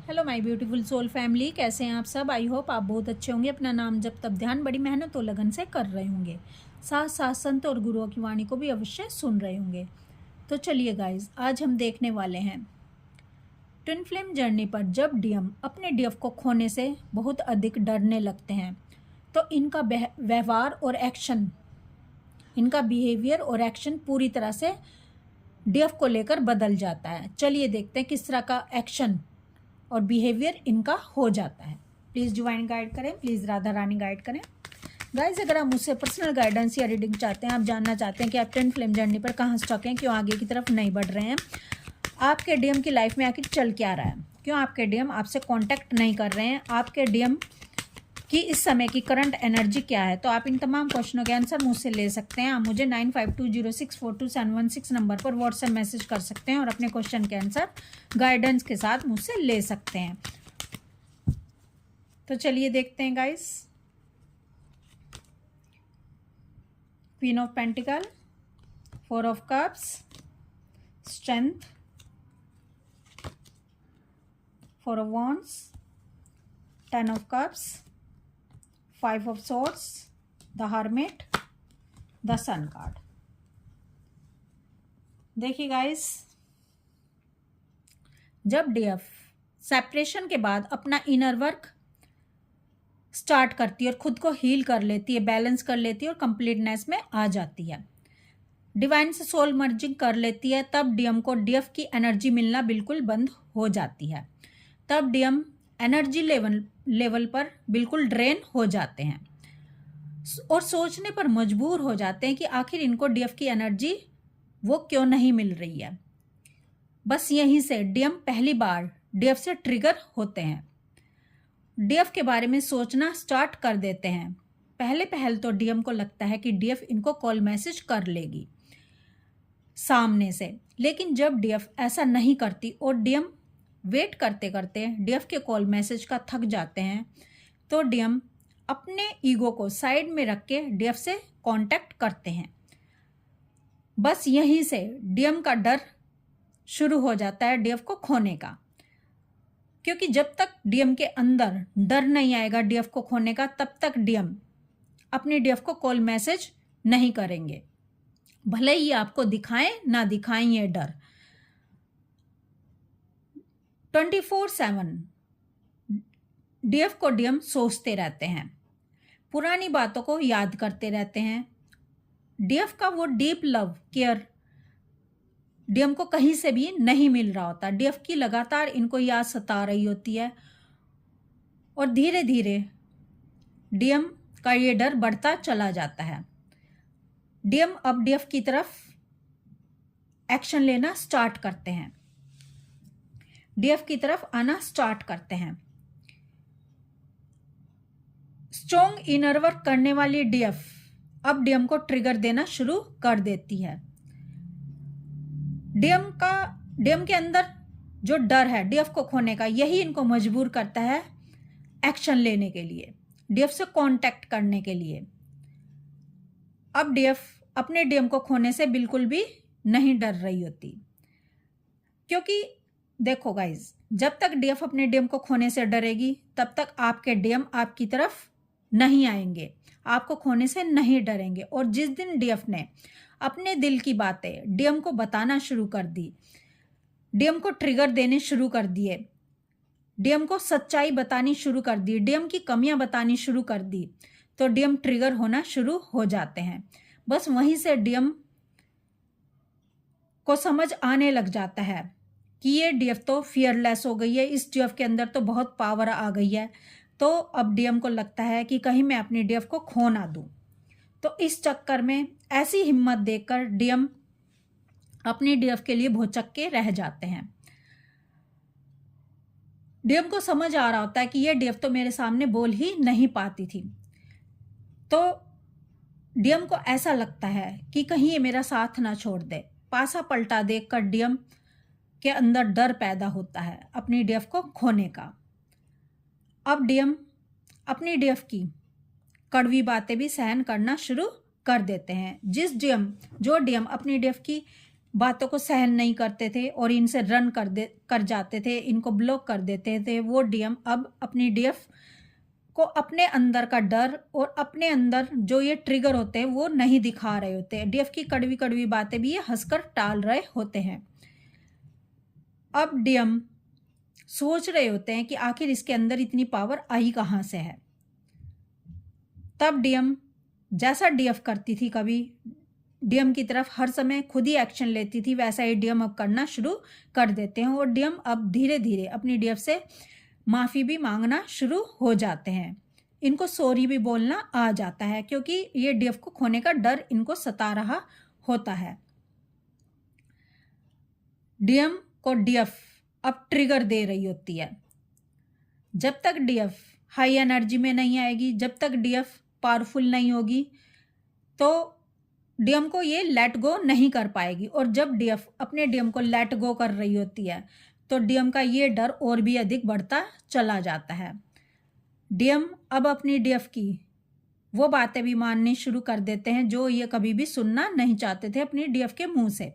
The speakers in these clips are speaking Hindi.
Hello my beautiful soul family, कैसे हैं आप सब। आई होप आप बहुत अच्छे होंगे। अपना नाम जब तब ध्यान बड़ी मेहनत और लगन से कर रहे होंगे। साथ साथ संत और गुरुओं की वाणी को भी अवश्य सुन रहे होंगे। तो चलिए गाइज, आज हम देखने वाले हैं ट्विन फ्लेम जर्नी पर जब डीएम अपने डीएफ को खोने से बहुत अधिक डरने लगते हैं तो इनका व्यवहार और एक्शन, इनका बिहेवियर और एक्शन पूरी तरह से डीएफ को लेकर बदल जाता है। चलिए देखते हैं किस तरह का एक्शन और बिहेवियर इनका हो जाता है। प्लीज़ डिवाइन गाइड करें, प्लीज़ राधा रानी गाइड करें। गाइस, अगर आप मुझसे पर्सनल गाइडेंस या रीडिंग चाहते हैं, आप जानना चाहते हैं कि आप ट्विन फ्लेम जर्नी पर कहाँ स्टक हैं, क्यों आगे की तरफ नहीं बढ़ रहे हैं, आपके डीएम की लाइफ में आखिर चल क्या रहा है, क्यों आपके डीएम आपसे कॉन्टैक्ट नहीं कर रहे हैं, आपके डीएम कि इस समय की करंट एनर्जी क्या है, तो आप इन तमाम क्वेश्चनों के आंसर मुझसे ले सकते हैं। आप मुझे 9520642716 नंबर पर व्हाट्सएप मैसेज कर सकते हैं और अपने क्वेश्चन के आंसर गाइडेंस के साथ मुझसे ले सकते हैं। तो चलिए देखते हैं guys. Queen of pentacle, 4 of cups, strength, 4 of wands, 10 of cups, 5 of swords, the hermit, the sun card। देखिए गाइस, जब डीएफ सेपरेशन के बाद अपना इनर वर्क स्टार्ट करती है और खुद को हील कर लेती है, बैलेंस कर लेती है और कंप्लीटनेस में आ जाती है, डिवाइन से सोल मर्जिंग कर लेती है, तब डीएम को डीएफ की एनर्जी मिलना बिल्कुल बंद हो जाती है। तब डीएम एनर्जी लेवल पर बिल्कुल ड्रेन हो जाते हैं और सोचने पर मजबूर हो जाते हैं कि आखिर इनको डीएफ की एनर्जी वो क्यों नहीं मिल रही है। बस यहीं से डीएम पहली बार डीएफ से ट्रिगर होते हैं, डीएफ के बारे में सोचना स्टार्ट कर देते हैं। पहल तो डीएम को लगता है कि डीएफ इनको कॉल मैसेज कर लेगी सामने से, लेकिन जब डीएफ ऐसा नहीं करती और डीएम वेट करते करते डीएफ के कॉल मैसेज का थक जाते हैं, तो डीएम अपने ईगो को साइड में रख के डीएफ से कांटेक्ट करते हैं। बस यहीं से डीएम का डर शुरू हो जाता है डीएफ को खोने का, क्योंकि जब तक डीएम के अंदर डर नहीं आएगा डीएफ को खोने का, तब तक डीएम अपने डीएफ को कॉल मैसेज नहीं करेंगे, भले ही आपको दिखाएं ना दिखाएं ये डर। 24/7 डीएफ को डीएम सोचते रहते हैं, पुरानी बातों को याद करते रहते हैं। डीएफ का वो डीप लव केयर डीएम को कहीं से भी नहीं मिल रहा होता। डीएफ की लगातार इनको याद सता रही होती है और धीरे धीरे डीएम का ये डर बढ़ता चला जाता है। डीएम अब डीएफ की तरफ एक्शन लेना स्टार्ट करते हैं, डीएफ की तरफ आना स्टार्ट करते हैं। स्ट्रॉन्ग इनर वर्क करने वाली डीएफ अब डीएम को ट्रिगर देना शुरू कर देती है। डीएम के अंदर जो डर है डीएफ को खोने का, यही इनको मजबूर करता है एक्शन लेने के लिए, डीएफ से कांटेक्ट करने के लिए। अब डीएफ अपने डीएम को खोने से बिल्कुल भी नहीं डर रही होती, क्योंकि देखो गाइज, जब तक डीएफ अपने डीएम को खोने से डरेगी तब तक आपके डीएम आपकी तरफ नहीं आएंगे, आपको खोने से नहीं डरेंगे। और जिस दिन डीएफ ने अपने दिल की बातें डीएम को बताना शुरू कर दी, डीएम को ट्रिगर देने शुरू कर दिए, डीएम को सच्चाई बतानी शुरू कर दी, डीएम की कमियां बतानी शुरू कर दी, तो डीएम ट्रिगर होना शुरू हो जाते हैं। बस वहीं से डीएम को समझ आने लग जाता है कि ये डीएफ तो फियरलेस हो गई है, इस डीएफ के अंदर तो बहुत पावर आ गई है, तो अब डीएम को लगता है कि कहीं मैं अपनी डीएफ को खो ना दूं। तो इस चक्कर में ऐसी हिम्मत देखकर डीएम अपनी डीएफ के लिए भौचक्के के रह जाते हैं। डीएम को समझ आ रहा होता है कि ये डीएफ तो मेरे सामने बोल ही नहीं पाती थी, तो डीएम को ऐसा लगता है कि कहीं ये मेरा साथ ना छोड़ दे। पासा पलटा देखकर डीएम के अंदर डर पैदा होता है अपनी डीएफ को खोने का। अब डीएम अपनी डीएफ की कड़वी बातें भी सहन करना शुरू कर देते हैं। जो डीएम अपनी डीएफ की बातों को सहन नहीं करते थे और इनसे रन कर जाते थे, इनको ब्लॉक कर देते थे, वो डीएम अब अपनी डीएफ को अपने अंदर का डर और अपने अंदर जो ये ट्रिगर होते हैं वो नहीं दिखा रहे होते हैं। डीएफ की कड़वी कड़वी बातें भी ये हंसकर टाल रहे होते हैं। अब डीएम सोच रहे होते हैं कि आखिर इसके अंदर इतनी पावर आई कहाँ से है। तब डीएम जैसा डीएफ करती थी, कभी डीएम की तरफ हर समय खुद ही एक्शन लेती थी, वैसा ही डीएम अब करना शुरू कर देते हैं और डीएम अब धीरे धीरे अपनी डीएफ से माफ़ी भी मांगना शुरू हो जाते हैं। इनको सॉरी भी बोलना आ जाता है क्योंकि ये डीएफ को खोने का डर इनको सता रहा होता है। डीएम को डीएफ अब ट्रिगर दे रही होती है। जब तक डीएफ हाई एनर्जी में नहीं आएगी, जब तक डीएफ पावरफुल नहीं होगी, तो डीएम को ये लेट गो नहीं कर पाएगी। और जब डीएफ अपने डीएम को लेट गो कर रही होती है तो डीएम का ये डर और भी अधिक बढ़ता चला जाता है। डीएम अब अपनी डीएफ की वो बातें भी माननी शुरू कर देते हैं जो ये कभी भी सुनना नहीं चाहते थे अपनी डीएफ के मुंह से।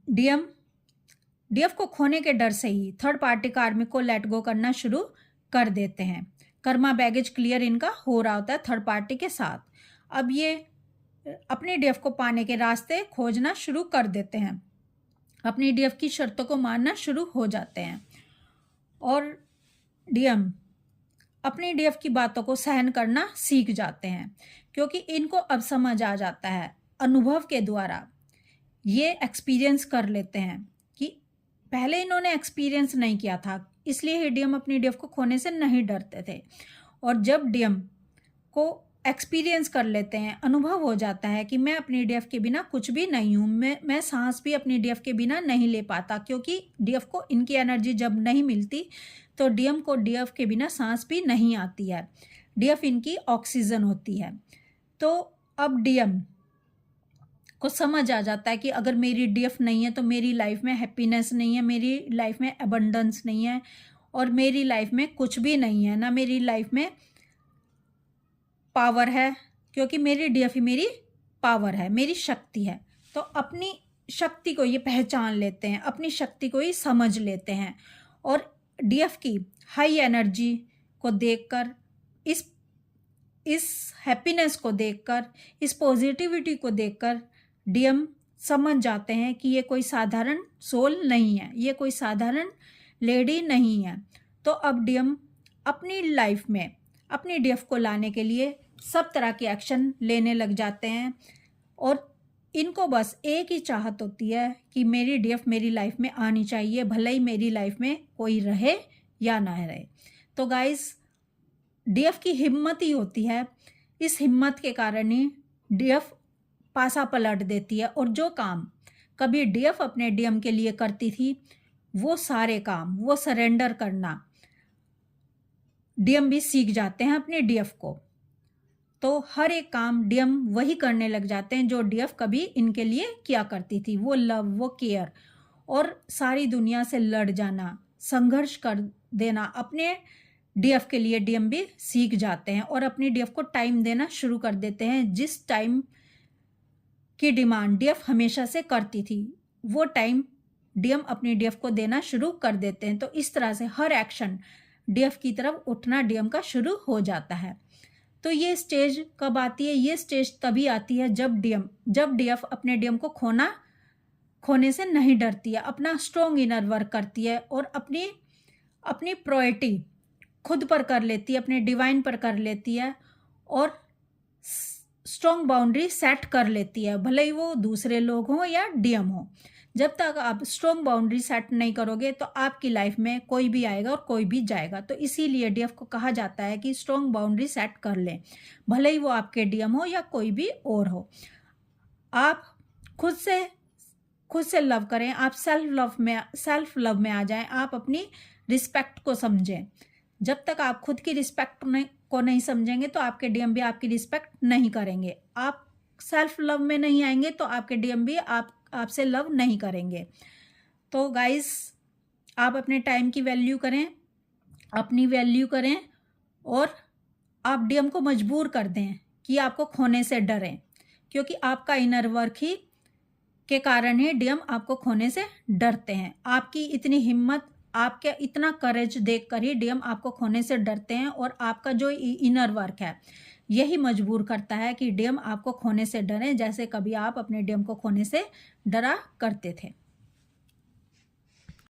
डीएफ को खोने के डर से ही थर्ड पार्टी कार्मिक को लेट गो करना शुरू कर देते हैं। कर्मा बैगेज क्लियर इनका हो रहा होता है थर्ड पार्टी के साथ। अब ये अपनी डीएफ को पाने के रास्ते खोजना शुरू कर देते हैं, अपनी डीएफ की शर्तों को मानना शुरू हो जाते हैं और डीएम अपनी डीएफ की बातों को सहन करना सीख जाते हैं क्योंकि इनको अब समझ आ जाता है, अनुभव के द्वारा ये एक्सपीरियंस कर लेते हैं कि पहले इन्होंने एक्सपीरियंस नहीं किया था, इसलिए ही डीएम अपनी डीएफ को खोने से नहीं डरते थे। और जब डीएम को एक्सपीरियंस कर लेते हैं, अनुभव हो जाता है कि मैं अपनी डीएफ के बिना कुछ भी नहीं हूँ, मैं सांस भी अपनी डीएफ के बिना नहीं ले पाता, क्योंकि डीएफ को इनकी एनर्जी जब नहीं मिलती तो डीएम को डीएफ के बिना सांस भी नहीं आती है। डीएफ इनकी ऑक्सीजन होती है। तो अब डीएम को समझ आ जाता है कि अगर मेरी डीएफ नहीं है तो मेरी लाइफ में हैप्पीनेस नहीं है, मेरी लाइफ में अबंडेंस नहीं है और मेरी लाइफ में कुछ भी नहीं है, ना मेरी लाइफ में पावर है, क्योंकि मेरी डीएफ ही मेरी पावर है, मेरी शक्ति है। तो अपनी शक्ति को ये पहचान लेते हैं, अपनी शक्ति को ही समझ लेते हैं और डीएफ की हाई एनर्जी को देखकर, इस हैप्पीनेस को देखकर, इस पॉजिटिविटी को देखकर डीएम समझ जाते हैं कि ये कोई साधारण सोल नहीं है, ये कोई साधारण लेडी नहीं है। तो अब डीएम अपनी लाइफ में अपनी डीएफ को लाने के लिए सब तरह के एक्शन लेने लग जाते हैं और इनको बस एक ही चाहत होती है कि मेरी डीएफ मेरी लाइफ में आनी चाहिए, भले ही मेरी लाइफ में कोई रहे या ना रहे। तो गाइस, डीएफ की हिम्मत ही होती है, इस हिम्मत के कारण ही डीएफ पासा पलट देती है और जो काम कभी डीएफ अपने डीएम के लिए करती थी वो सारे काम, वो सरेंडर करना डीएम भी सीख जाते हैं अपने डीएफ को। तो हर एक काम डीएम वही करने लग जाते हैं जो डीएफ कभी इनके लिए किया करती थी, वो लव, वो केयर और सारी दुनिया से लड़ जाना, संघर्ष कर देना अपने डीएफ के लिए डीएम भी सीख जाते हैं और अपनी डीएफ को टाइम देना शुरू कर देते हैं। जिस टाइम की डिमांड डीएफ हमेशा से करती थी वो टाइम डीएम अपनी डीएफ को देना शुरू कर देते हैं। तो इस तरह से हर एक्शन डीएफ की तरफ उठना डीएम का शुरू हो जाता है। तो ये स्टेज कब आती है? ये स्टेज तभी आती है जब डीएफ अपने डीएम को खोने से नहीं डरती है, अपना स्ट्रॉन्ग इनर वर्क करती है और अपनी प्रायोरिटी खुद पर कर लेती है, अपने डिवाइन पर कर लेती है और स्ट्रॉन्ग बाउंड्री सेट कर लेती है, भले ही वो दूसरे लोग हों या डीएम हो। जब तक आप स्ट्रॉन्ग बाउंड्री सेट नहीं करोगे तो आपकी लाइफ में कोई भी आएगा और कोई भी जाएगा। तो इसीलिए डीएफ को कहा जाता है कि स्ट्रॉन्ग बाउंड्री सेट कर लें, भले ही वो आपके डीएम हो या कोई भी और हो। आप खुद से लव करें, आप सेल्फ लव में आ जाएं, आप अपनी रिस्पेक्ट को समझें। जब तक आप खुद की रिस्पेक्ट को नहीं समझेंगे तो आपके डीएम भी आपकी रिस्पेक्ट नहीं करेंगे। आप सेल्फ लव में नहीं आएंगे तो आपके डीएम भी आपसे लव नहीं करेंगे। तो गाइस, आप अपने टाइम की वैल्यू करें, अपनी वैल्यू करें और आप डीएम को मजबूर कर दें कि आपको खोने से डरें, क्योंकि आपका इनर वर्क ही के कारण ही डीएम आपको खोने से डरते हैं। आपकी इतनी हिम्मत, आपके इतना करेज देखकर ही डीएम आपको खोने से डरते हैं, और आपका जो इनर वर्क है यही मजबूर करता है कि डीएम आपको खोने से डरें, जैसे कभी आप अपने डीएम को खोने से डरा करते थे।